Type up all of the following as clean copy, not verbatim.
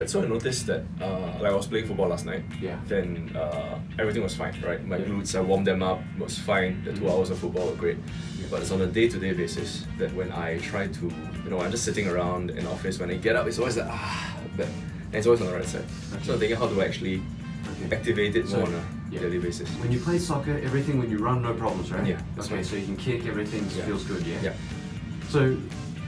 So I noticed that like I was playing football last night. Yeah. Then everything was fine, right? My glutes, I warmed them up, was fine. The 2 hours of football were great. But it's on a day-to-day basis that when I try to, I'm just sitting around in the office. When I get up, it's always like but and it's always on the right side. So I'm thinking, how do I actually activate it more on a daily basis? When you play soccer, everything when you run, no problems, right? Yeah. That's Okay, right. so you can kick, everything feels good, yeah? Yeah. So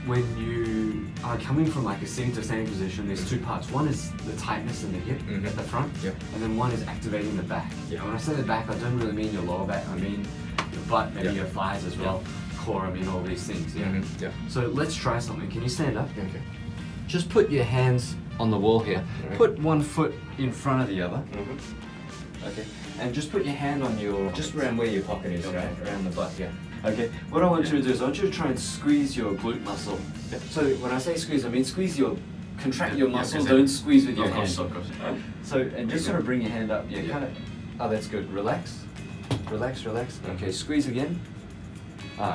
when you are coming from like a sitting to standing position, there's two parts. One is the tightness in the hip at the front, and then one is activating the back. Yeah. When I say the back, I don't really mean your lower back, I mean your butt, maybe your thighs as well, core, I mean all these things. Yeah. Yeah. So let's try something. Can you stand up? Okay. Just put your hands on the wall here. Right. Put one foot in front of the other. Okay. And just put your hand on your, just around where your pocket is, right? Around the butt, yeah. Okay. What I want you to do is I want you to try and squeeze your glute muscle. So when I say squeeze, I mean squeeze your, contract your muscles, don't squeeze with your hand. Of course. So, and just sort of bring your hand up, kind of, that's good. Relax, relax. Okay, squeeze again.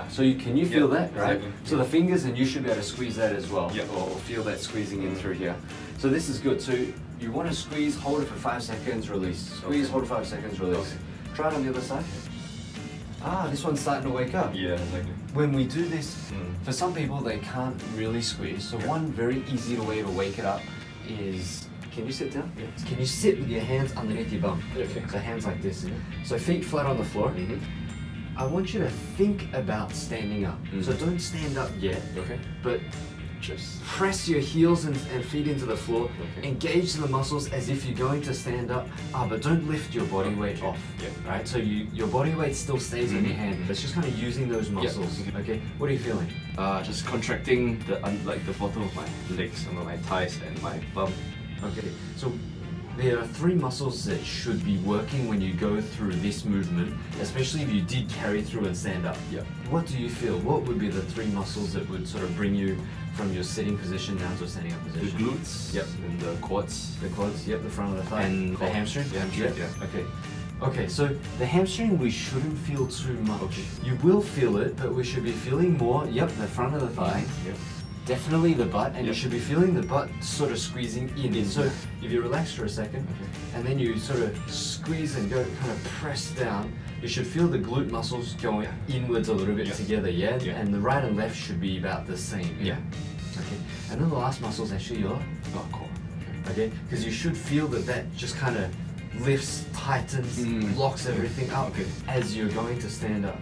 So can you feel that, right? Exactly. So the fingers, and you should be able to squeeze that as well, Yep. or feel that squeezing in through here. So this is good. So you want to squeeze, hold it for 5 seconds, release. Squeeze, hold it 5 seconds, release. Okay. Try it on the other side. This one's starting to wake up. Yeah, exactly. When we do this, for some people they can't really squeeze. So one very easy way to wake it up is, can you sit down? Yeah. Can you sit with your hands underneath your bum? Okay. So hands like this. So feet flat on the floor. I want you to think about standing up. So don't stand up yet, but just press your heels and feet into the floor. Engage the muscles as if you're going to stand up, but don't lift your body weight off. Right? So your body weight still stays on your hand. It's just kind of using those muscles. Okay. What are you feeling? Just contracting the bottom of my legs, my thighs and my bum. Okay. So there are 3 muscles that should be working when you go through this movement, especially if you did carry through and stand up. What do you feel? What would be the 3 muscles that would sort of bring you from your sitting position down to a standing up The position? glutes. And the quads. The quads, the front of the thigh. And the hamstring? The hamstring, Okay, so the hamstring we shouldn't feel too much. You will feel it, but we should be feeling more, the front of the thigh. Definitely the butt, and you should be feeling the butt sort of squeezing in. So if you relax for a second, and then you sort of squeeze and go kind of press down, you should feel the glute muscles going inwards a little bit together, and the right and left should be about the same. Okay, and then the last muscle is actually your core. Okay, because you should feel that just kind of lifts, tightens, locks everything up as you're going to stand up.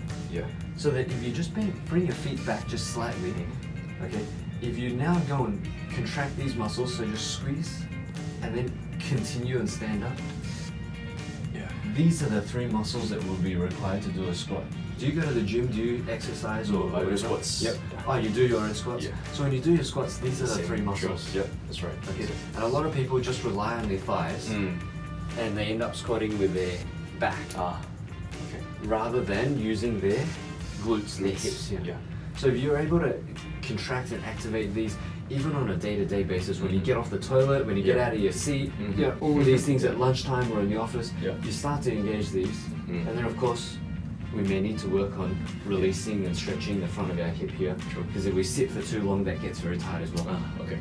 So that if you just bring your feet back just slightly, okay. If you now go and contract these muscles, so just squeeze and then continue and stand up. These are the 3 muscles that will be required to do a squat. Do you go to the gym? Do you exercise or I do squats. Oh, you do your own squats? So when you do your squats, these are the 3 muscles. That's right. Okay. And a lot of people just rely on their thighs and they end up squatting with their back rather than using their glutes, their hips. So if you're able to contract and activate these, even on a day-to-day basis, when you get off the toilet, when you get out of your seat, all of these things at lunchtime or in the office, you start to engage these. And then of course, we may need to work on releasing and stretching the front of our hip here, because if we sit for too long, that gets very tight as well. Okay.